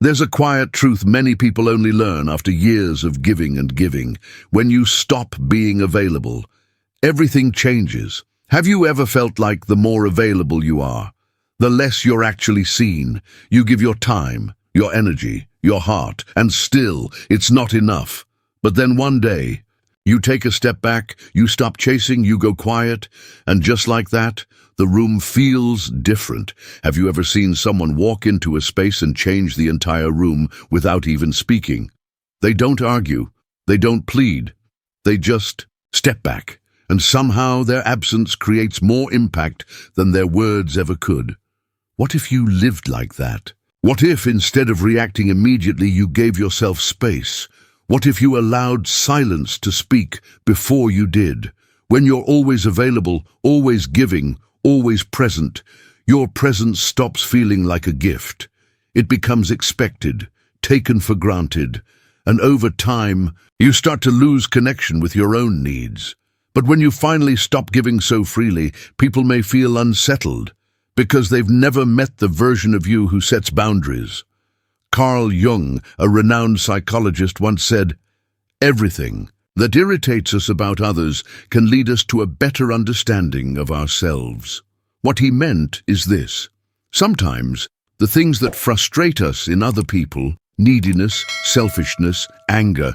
There's a quiet truth many people only learn after years of giving and giving. When you stop being available, everything changes. Have you ever felt like the more available you are, the less you're actually seen? You give your time, your energy, your heart, and still it's not enough. But then one day, you take a step back, you stop chasing, you go quiet, and just like that, the room feels different. Have you ever seen someone walk into a space and change the entire room without even speaking? They don't argue, they don't plead, they just step back, and somehow their absence creates more impact than their words ever could. What if you lived like that? What if, instead of reacting immediately, you gave yourself space? What if you allowed silence to speak before you did? When you're always available, always giving, always present, your presence stops feeling like a gift. It becomes expected, taken for granted, and over time, you start to lose connection with your own needs. But when you finally stop giving so freely, people may feel unsettled, because they've never met the version of you who sets boundaries. Carl Jung, a renowned psychologist, once said, "Everything that irritates us about others can lead us to a better understanding of ourselves." What he meant is this: sometimes the things that frustrate us in other people, neediness, selfishness, anger,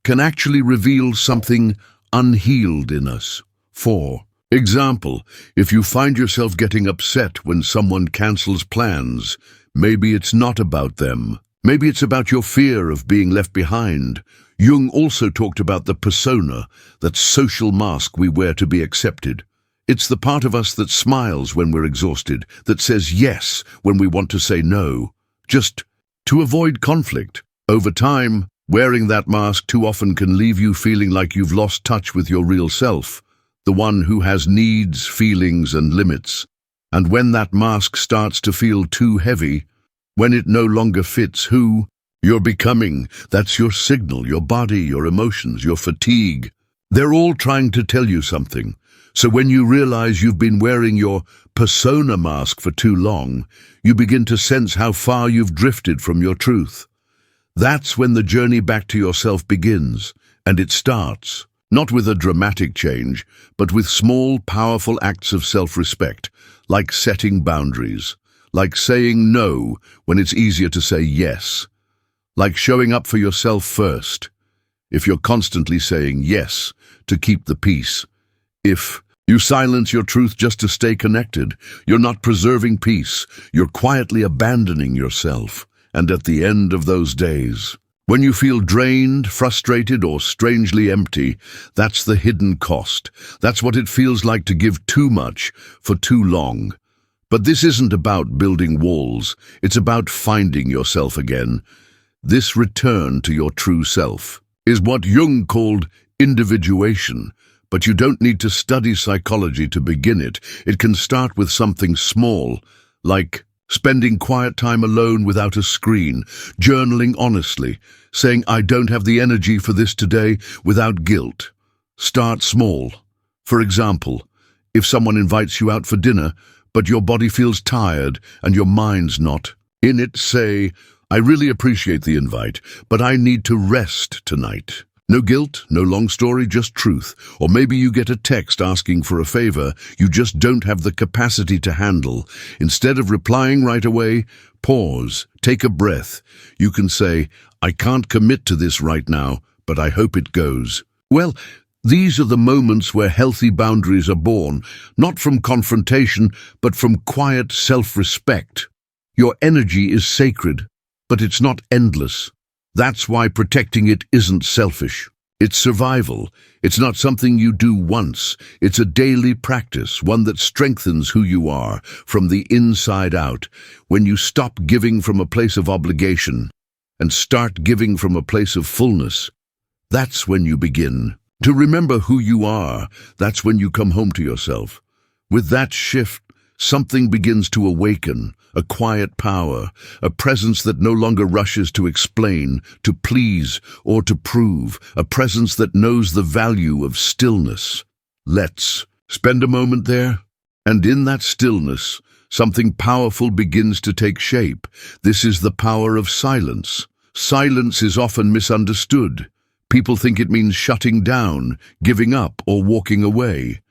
can actually reveal something unhealed in us. For example, if you find yourself getting upset when someone cancels plans, maybe it's not about them. Maybe it's about your fear of being left behind. Jung also talked about the persona, that social mask we wear to be accepted. It's the part of us that smiles when we're exhausted, that says yes when we want to say no, just to avoid conflict. Over time, wearing that mask too often can leave you feeling like you've lost touch with your real self, the one who has needs, feelings, and limits. And when that mask starts to feel too heavy, when it no longer fits who you're becoming, that's your signal, your body, your emotions, your fatigue. They're all trying to tell you something. So when you realize you've been wearing your persona mask for too long, you begin to sense how far you've drifted from your truth. That's when the journey back to yourself begins, and it starts, not with a dramatic change, but with small, powerful acts of self-respect, like setting boundaries, like saying no when it's easier to say yes, like showing up for yourself first. If you're constantly saying yes to keep the peace, if you silence your truth just to stay connected, you're not preserving peace, you're quietly abandoning yourself. And at the end of those days, when you feel drained, frustrated, or strangely empty, that's the hidden cost. That's what it feels like to give too much for too long. But this isn't about building walls, it's about finding yourself again. This return to your true self is what Jung called individuation. But you don't need to study psychology to begin it. It can start with something small, like spending quiet time alone without a screen, journaling honestly, saying, "I don't have the energy for this today," without guilt. Start small. For example, if someone invites you out for dinner, but your body feels tired and your mind's not in it, say, "I really appreciate the invite, but I need to rest tonight." No guilt, no long story, just truth. Or maybe you get a text asking for a favor you just don't have the capacity to handle. Instead of replying right away, pause, take a breath. You can say, "I can't commit to this right now, but I hope it goes." Well, these are the moments where healthy boundaries are born, not from confrontation, but from quiet self-respect. Your energy is sacred, but it's not endless. That's why protecting it isn't selfish. It's survival. It's not something you do once. It's a daily practice, one that strengthens who you are from the inside out. When you stop giving from a place of obligation and start giving from a place of fullness, that's when you begin to remember who you are. That's when you come home to yourself. With that shift, something begins to awaken, a quiet power, a presence that no longer rushes to explain, to please, or to prove, a presence that knows the value of stillness. Let's spend a moment there, and in that stillness, something powerful begins to take shape. This is the power of silence. Silence is often misunderstood. People think it means shutting down, giving up, or walking away.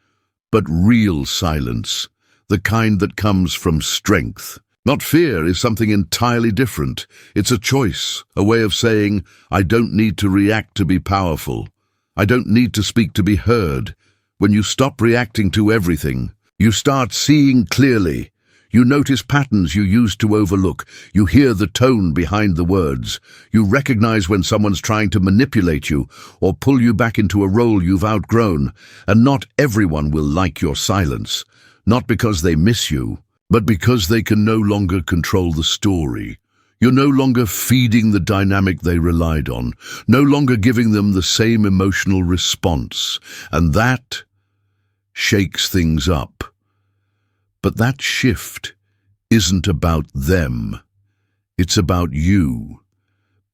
But real silence, the kind that comes from strength, not fear, is something entirely different. It's a choice, a way of saying, I don't need to react to be powerful. I don't need to speak to be heard. When you stop reacting to everything, you start seeing clearly. You notice patterns you used to overlook. You hear the tone behind the words. You recognize when someone's trying to manipulate you or pull you back into a role you've outgrown. And not everyone will like your silence, not because they miss you, but because they can no longer control the story. You're no longer feeding the dynamic they relied on, no longer giving them the same emotional response. And that shakes things up. But that shift isn't about them. It's about you.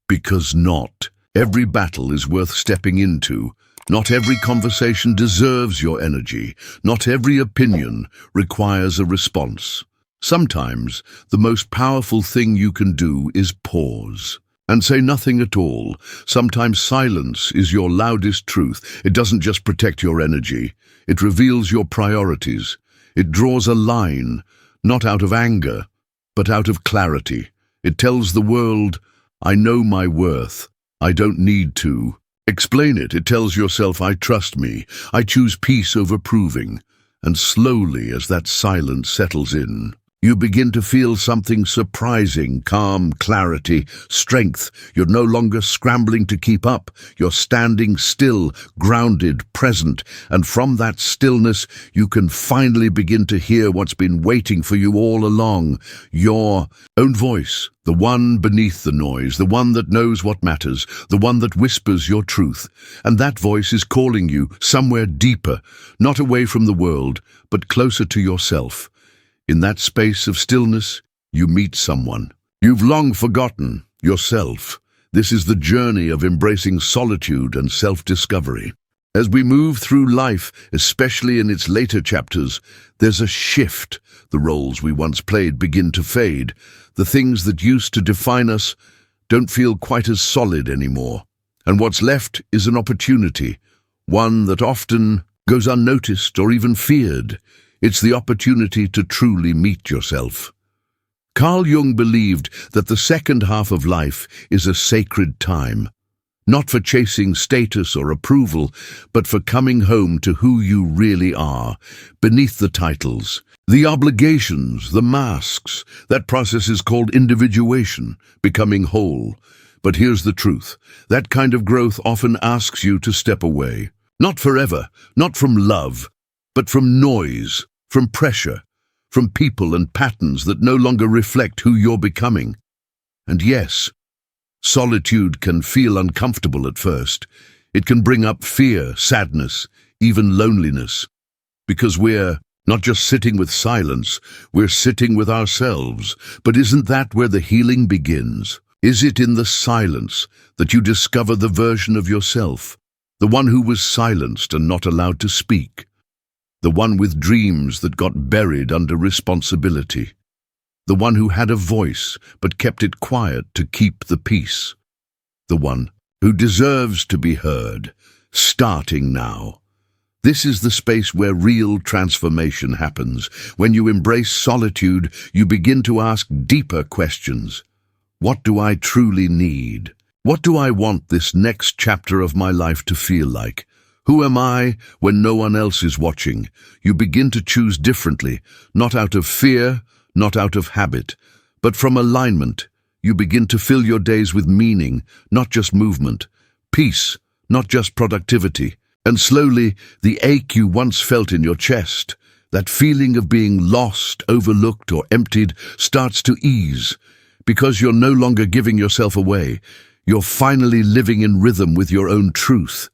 Because not every battle is worth stepping into. Not every conversation deserves your energy. Not every opinion requires a response. Sometimes the most powerful thing you can do is pause and say nothing at all. Sometimes silence is your loudest truth. It doesn't just protect your energy. It reveals your priorities. It draws a line, not out of anger, but out of clarity. It tells the world, I know my worth. I don't need to explain it. It tells yourself, I trust me. I choose peace over proving. And slowly, as that silence settles in, you begin to feel something surprising: calm, clarity, strength. You're no longer scrambling to keep up. You're standing still, grounded, present. And from that stillness, you can finally begin to hear what's been waiting for you all along. Your own voice, the one beneath the noise, the one that knows what matters, the one that whispers your truth. And that voice is calling you somewhere deeper, not away from the world, but closer to yourself. In that space of stillness, you meet someone you've long forgotten: yourself. This is the journey of embracing solitude and self-discovery. As we move through life, especially in its later chapters, there's a shift. The roles we once played begin to fade. The things that used to define us don't feel quite as solid anymore. And what's left is an opportunity, one that often goes unnoticed or even feared. It's the opportunity to truly meet yourself. Carl Jung believed that the second half of life is a sacred time, not for chasing status or approval, but for coming home to who you really are, beneath the titles, the obligations, the masks. That process is called individuation, becoming whole. But here's the truth: that kind of growth often asks you to step away. Not forever, not from love, but from noise, from pressure, from people and patterns that no longer reflect who you're becoming. And yes, solitude can feel uncomfortable at first. It can bring up fear, sadness, even loneliness. Because we're not just sitting with silence, we're sitting with ourselves. But isn't that where the healing begins? Is it in the silence that you discover the version of yourself, the one who was silenced and not allowed to speak? The one with dreams that got buried under responsibility. The one who had a voice but kept it quiet to keep the peace. The one who deserves to be heard, starting now. This is the space where real transformation happens. When you embrace solitude, you begin to ask deeper questions. What do I truly need? What do I want this next chapter of my life to feel like? Who am I when no one else is watching? You begin to choose differently, not out of fear, not out of habit, but from alignment. You begin to fill your days with meaning, not just movement, peace, not just productivity. And slowly, the ache you once felt in your chest, that feeling of being lost, overlooked, or emptied, starts to ease. Because you're no longer giving yourself away. You're finally living in rhythm with your own truth.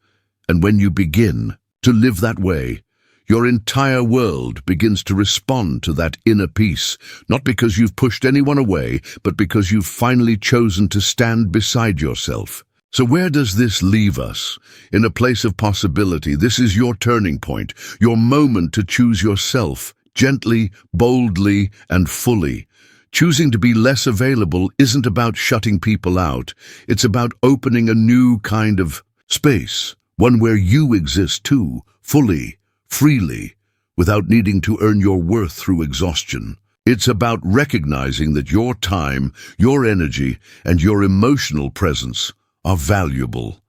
And when you begin to live that way, your entire world begins to respond to that inner peace, not because you've pushed anyone away, but because you've finally chosen to stand beside yourself. So where does this leave us? In a place of possibility. This is your turning point, your moment to choose yourself, gently, boldly, and fully. Choosing to be less available isn't about shutting people out. It's about opening a new kind of space, one where you exist too, fully, freely, without needing to earn your worth through exhaustion. It's about recognizing that your time, your energy, and your emotional presence are valuable,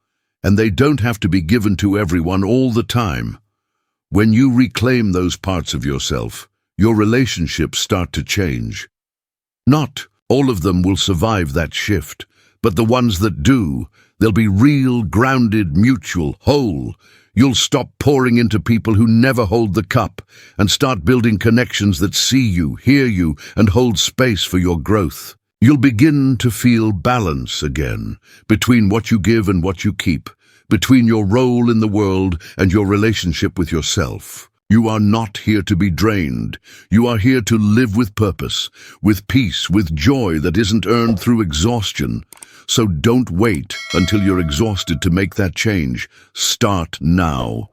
and they don't have to be given to everyone all the time. When you reclaim those parts of yourself, your relationships start to change. Not all of them will survive that shift, but the ones that do, they'll be real, grounded, mutual, whole. You'll stop pouring into people who never hold the cup and start building connections that see you, hear you, and hold space for your growth. You'll begin to feel balance again between what you give and what you keep, between your role in the world and your relationship with yourself. You are not here to be drained. You are here to live with purpose, with peace, with joy that isn't earned through exhaustion. So don't wait until you're exhausted to make that change. Start now.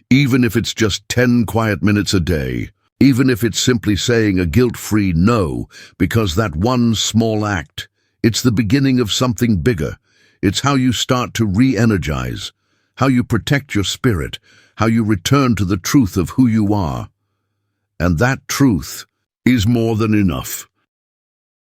Even if it's just 10 quiet minutes a day, even if it's simply saying a guilt-free no, because that one small act, it's the beginning of something bigger. It's how you start to re-energize, how you protect your spirit, how you return to the truth of who you are. And that truth is more than enough.